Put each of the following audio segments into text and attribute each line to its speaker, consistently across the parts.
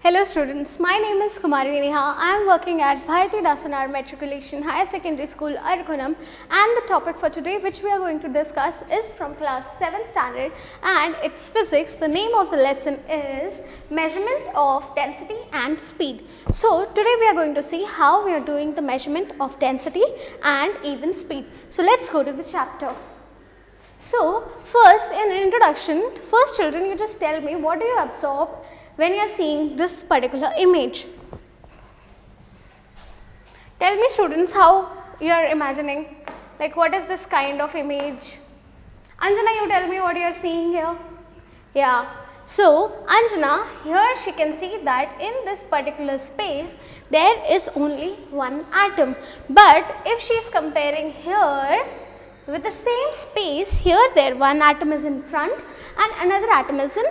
Speaker 1: Hello students, my name is Kumari Neha. I am working at Bharati Dasanar Matriculation Higher Secondary School, Argunam, and the topic for today which we are going to discuss is from class 7th standard and it's physics. The name of the lesson is measurement of density and speed. So today we are going to see how we are doing the measurement of density and even speed. So let's go to the chapter. So first in introduction, first children, you just tell me what do you absorb when you are seeing this particular image. Tell me students how you are imagining, like what is this kind of image. Anjana, you tell me what you are seeing here. Yeah, so Anjana, here she can see that in this particular space there is only one atom, but if she is comparing here with the same space, here there one atom is in front and another atom is in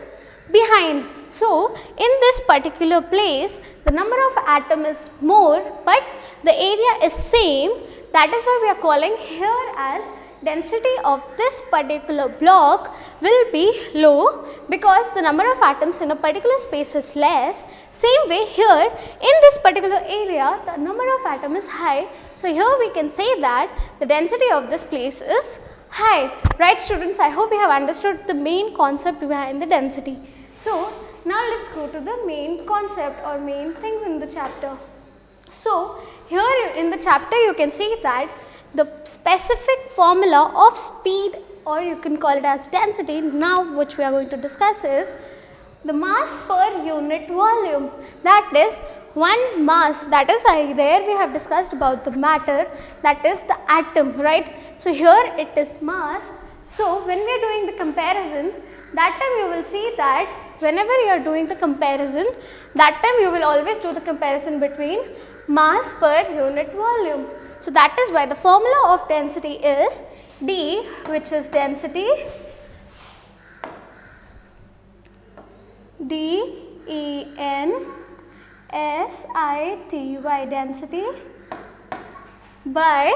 Speaker 1: behind. So in this particular place the number of atom is more but the area is same. That is why we are calling here as density of this particular block will be low because the number of atoms in a particular space is less. Same way here in this particular area the number of atom is high. So here we can say that the density of this place is high. Right students, I hope you have understood the main concept behind the density. So now let's go to the main concept or main things in the chapter. So here in the chapter you can see that the specific formula of speed, or you can call it as density, now which we are going to discuss is the mass per unit volume. That is one mass, that is there we have discussed about the matter, that is the atom, right. So here it is mass. So when we are doing the comparison, that time you will see that whenever you are doing the comparison, that time you will always do the comparison between mass per unit volume. So that is why the formula of density is D, which is density DENSITY, density by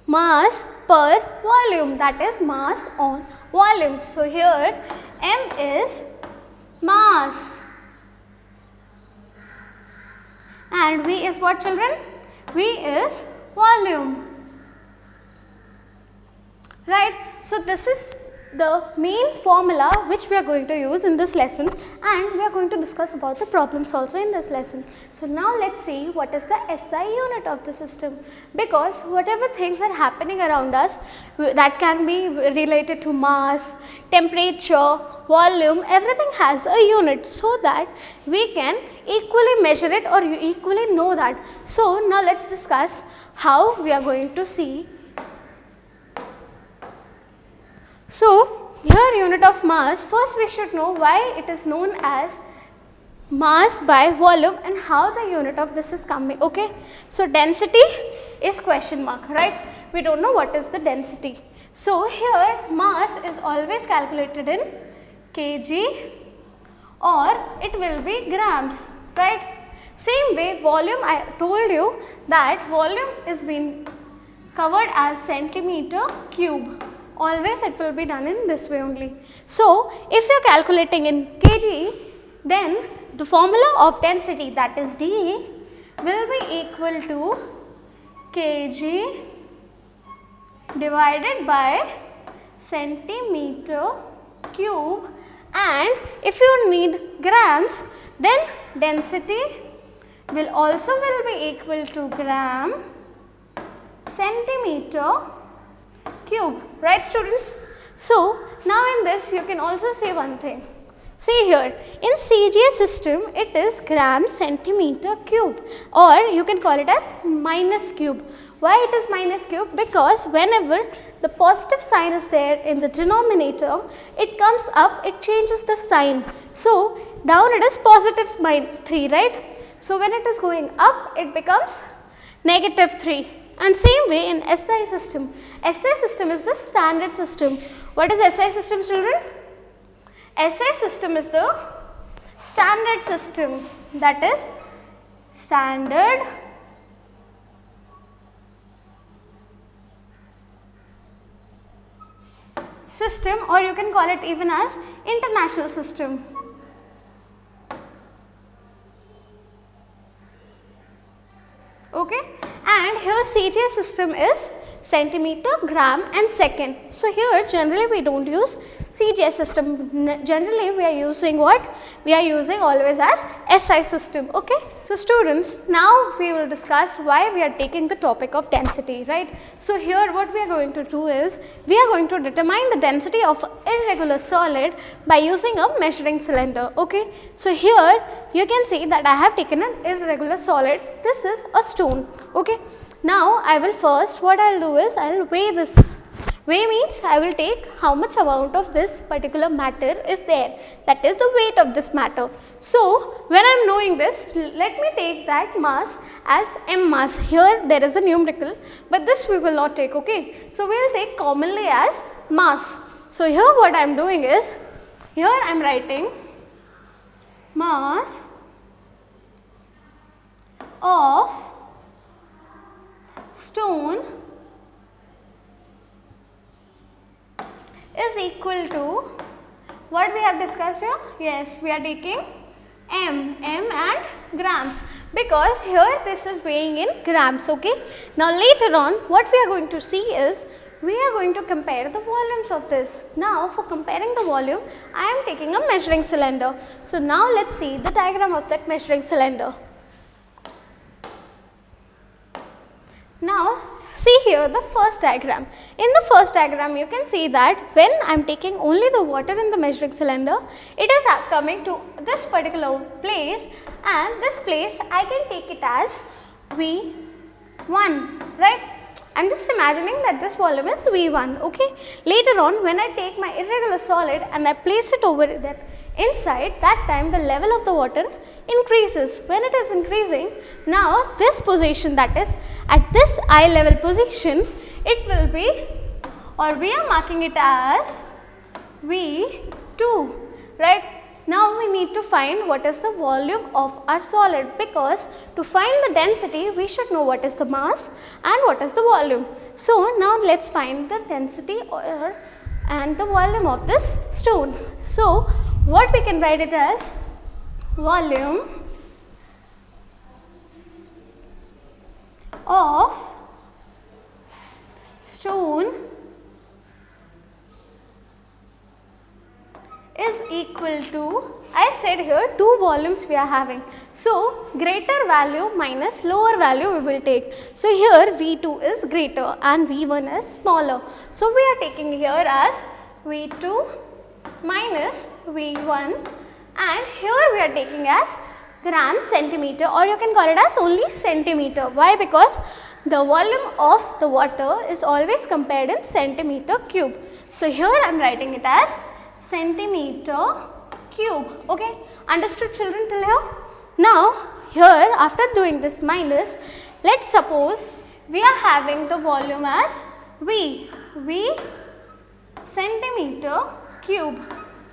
Speaker 1: mass per volume, that is mass on volume. So here M is mass and V is what children? V is volume, right. So this is the main formula which we are going to use in this lesson and we are going to discuss about the problems also in this lesson. So now let's see what is the SI unit of the system, because whatever things are happening around us that can be related to mass, temperature, volume, everything has a unit so that we can equally measure it or you equally know that. So now let's discuss how we are going to see. So here unit of mass, first we should know why it is known as mass by volume and how the unit of this is coming, okay. So density is question mark, right, we don't know what is the density. So here mass is always calculated in kg or it will be grams, right. Same way volume, I told you that volume is being covered as centimeter cube. Always it will be done in this way only. So if you are calculating in kg, then the formula of density, that is D, will be equal to kg divided by centimeter cube, and if you need grams, then density will also be equal to gram centimeter cube, right students. So now in this you can also say one thing. See here in CGS system it is gram centimeter cube, or you can call it as minus cube. Why it is minus cube? Because whenever the positive sign is there in the denominator, it comes up, it changes the sign. So down it is positive 3, right. So when it is going up it becomes negative 3. And same way in SI system. SI system is the standard system. What is SI system children? SI system is the standard system, that is standard system, or you can call it even as international system. CJ system is centimeter, gram and second. So here generally we don't use CJ system, generally we are using what? We are using always as SI system, okay. So students, now we will discuss why we are taking the topic of density, right. So here what we are going to do is, we are going to determine the density of irregular solid by using a measuring cylinder, okay. So here you can see that I have taken an irregular solid, this is a stone, okay. Now I will first, what I will do is, I will weigh this. Weigh means I will take how much amount of this particular matter is there, that is the weight of this matter. So when I am knowing this, let me take that mass as m mass. Here there is a numerical, but this we will not take, okay. So we will take commonly as mass. So here what I am doing is, here I am writing mass of stone is equal to what we have discussed here. Yes, we are taking m and grams, because here this is weighing in grams, okay. Now later on what we are going to see is, we are going to compare the volumes of this. Now for comparing the volume, I am taking a measuring cylinder. So now let us see the diagram of that measuring cylinder. Now see here the first diagram. In the first diagram you can see that when I am taking only the water in the measuring cylinder, it is coming to this particular place, and this place I can take it as V1, right. I am just imagining that this volume is V1, okay. Later on when I take my irregular solid and I place it over that inside, that time the level of the water increases. When it is increasing, now this position, that is at this eye level position, it will be, or we are marking it as V2, right. Now we need to find what is the volume of our solid, because to find the density we should know what is the mass and what is the volume. So now let us find the density and the volume of this stone. So what we can write it as, volume of stone is equal to, I said here two volumes we are having. So greater value minus lower value we will take. So here V2 is greater and V1 is smaller. So we are taking here as V2 minus V1, and here we are taking as gram centimeter, or you can call it as only centimeter. Why? Because the volume of the water is always compared in centimeter cube. So here I am writing it as centimeter cube, okay. Understood children till here? Now here after doing this minus, let us suppose we are having the volume as V centimeter cube,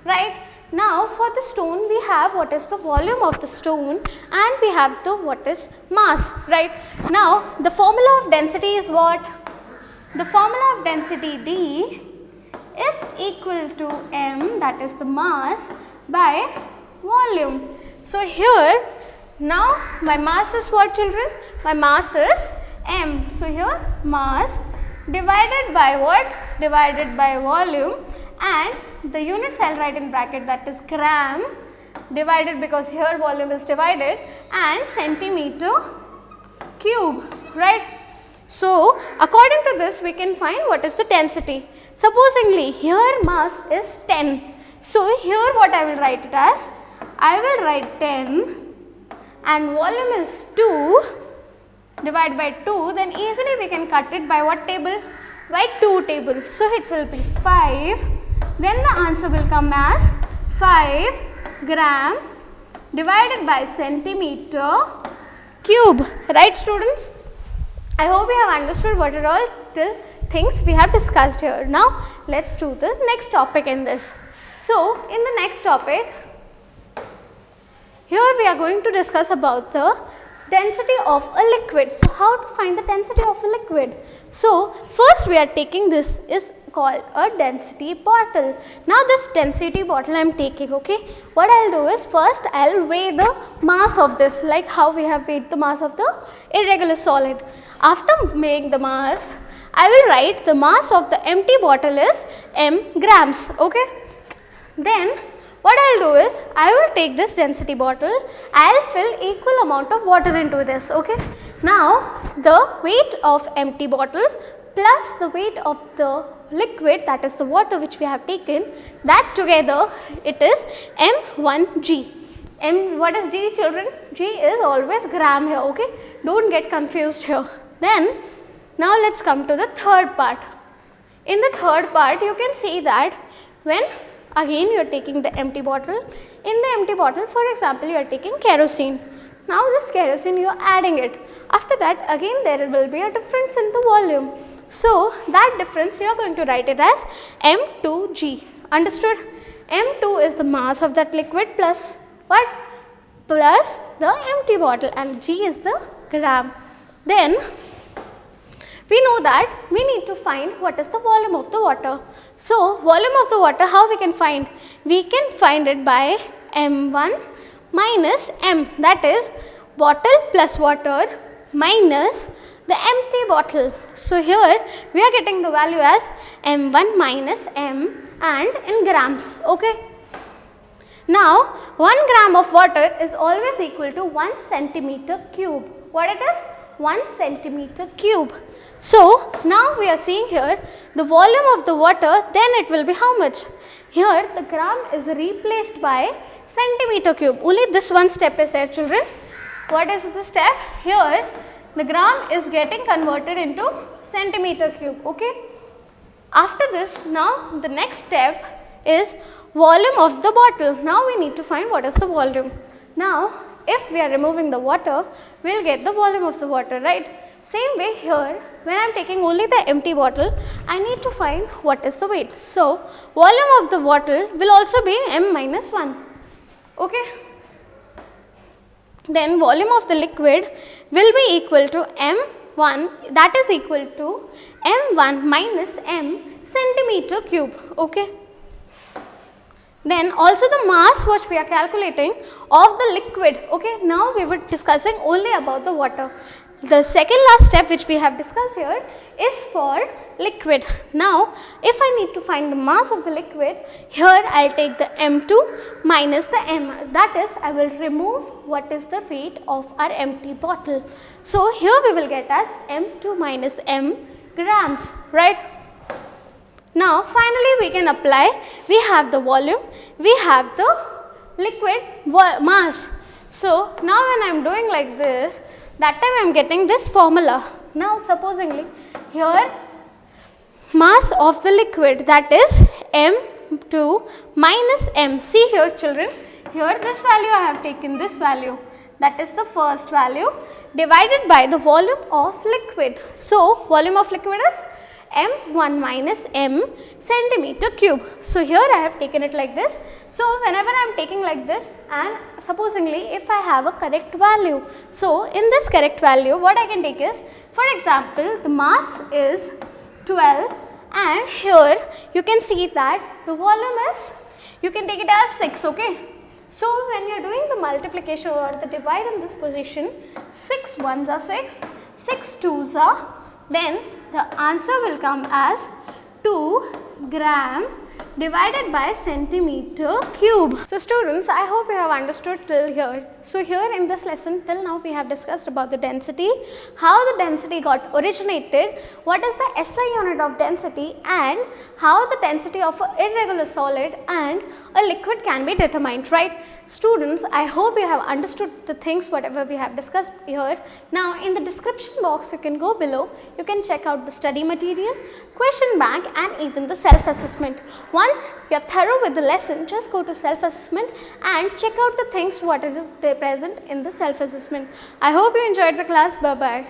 Speaker 1: right. Now for the stone we have what is the volume of the stone, and we have the what is mass, right. Now the formula of density is what? The formula of density D is equal to m, that is the mass, by volume. So here now my mass is what children? My mass is m. So here mass divided by what? Divided by volume, and the units I will write in bracket, that is gram divided, because here volume is divided, and centimeter cube, right. So according to this we can find what is the density. Supposingly here mass is 10. So here what I will write it as? I will write 10 and volume is 2 divided by 2, then easily we can cut it by what table? By 2 table. So it will be 5. Then the answer will come as 5 gram divided by centimeter cube, right students? I hope you have understood what are all the things we have discussed here. Now let us do the next topic in this. So in the next topic, here we are going to discuss about the density of a liquid. So how to find the density of a liquid? So first we are taking this is called a density bottle. Now this density bottle I am taking, okay. What I will do is first I will weigh the mass of this, like how we have weighed the mass of the irregular solid. After weighing the mass, I will write the mass of the empty bottle is m grams, okay. Then what I will do is I will take this density bottle, I will fill equal amount of water into this, okay. Now the weight of empty bottle plus the weight of the liquid, that is the water which we have taken, that together it is m1g. What is g, children? G is always gram here, okay. Don't get confused here. Then now let us come to the third part. In the third part you can see that when again you are taking the empty bottle, in the empty bottle for example you are taking kerosene. Now this kerosene you are adding it. After that again there will be a difference in the volume. So that difference you are going to write it as m2g. Understood? m2 is the mass of that liquid plus what? Plus the empty bottle, and g is the gram. Then we know that we need to find what is the volume of the water. So volume of the water, how we can find? We can find it by m1 minus m, that is bottle plus water minus the empty bottle. So here we are getting the value as m1 minus m and in grams, okay. Now 1 gram of water is always equal to 1 centimeter cube. What it is? 1 centimeter cube. So now we are seeing here the volume of the water, then it will be how much? Here the gram is replaced by centimeter cube. Only this one step is there, children. What is the step? Here the gram is getting converted into centimeter cube, okay. After this, now the next step is volume of the bottle. Now we need to find what is the volume. Now if we are removing the water, we will get the volume of the water, right. Same way here, when I am taking only the empty bottle, I need to find what is the weight. So volume of the bottle will also be m minus 1, okay. Then volume of the liquid will be equal to m1, that is equal to m1 minus m centimeter cube, okay. Then also the mass which we are calculating of the liquid, okay. Now we were discussing only about the water. The second last step which we have discussed here is for liquid. Now if I need to find the mass of the liquid, here I will take the m2 minus the m, that is I will remove what is the weight of our empty bottle. So here we will get as m2 minus m grams, right. Now finally we can apply, we have the volume, we have the liquid mass. So now when I am doing like this, that time I am getting this formula. Now supposingly here mass of the liquid, that is m2 minus m. See here children, here this value I have taken this value, that is the first value divided by the volume of liquid. So volume of liquid is m1 minus m centimeter cube. So here I have taken it like this. So whenever I am taking like this, and supposingly if I have a correct value, so in this correct value what I can take is, for example the mass is 12 and here you can see that the volume is, you can take it as 6, okay. So when you are doing the multiplication or the divide in this position, 6 ones are 6, 6 twos are, then the answer will come as 2 gram divided by centimeter cube. So students, I hope you have understood till here. So here in this lesson till now we have discussed about the density, how the density got originated, what is the SI unit of density, and how the density of an irregular solid and a liquid can be determined, right. Students, I hope you have understood the things whatever we have discussed here. Now in the description box you can go below, you can check out the study material, question bank and even the self-assessment. Once you are thorough with the lesson, just go to self-assessment and check out the things what are they present in the self-assessment. I hope you enjoyed the class. Bye-bye.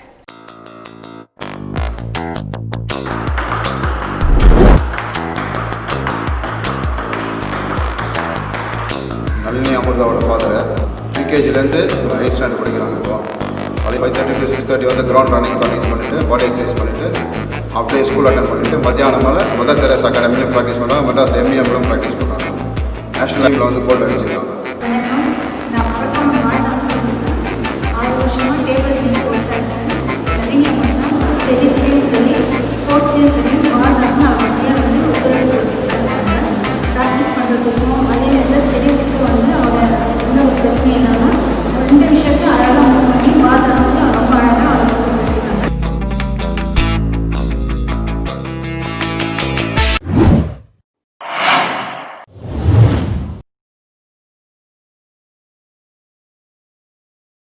Speaker 2: Nalini அமிர்தாவோட father யூகேஜிலேருந்து 8th standard படிக்கிறாங்க. இப்போ 5:30 to 6:30 வந்து ground running practice பண்ணிவிட்டு பாடி exercise பண்ணிவிட்டு அப்படியே school attend பண்ணிவிட்டு மத்தியானம் மேலே மதர் தெரேஸ் அகாடமிலையும் ப்ராக்டிஸ் பண்ணுறாங்க, மெட்ராஸ் எம்இஎம்லும் ப்ராக்டிஸ் பண்ணுறாங்க. நேஷனல் லெவலில் வந்து கோல்டு அடிச்சிருக்காங்க.
Speaker 3: நான் மறக்காம மாதாசம் 6 வருஷமாக டேபிள் டென்னிஸ் கோச்சாக இருக்கேன். நிறைய அப்படின்னா ஸ்டடீஸ்லேயும் சரி ஸ்போர்ட்ஸ்லேயும் சரி மாதாசம் நிறையா வந்து ஒத்துழைப்பு ப்ராக்டிஸ் பண்ணுறதுக்கும்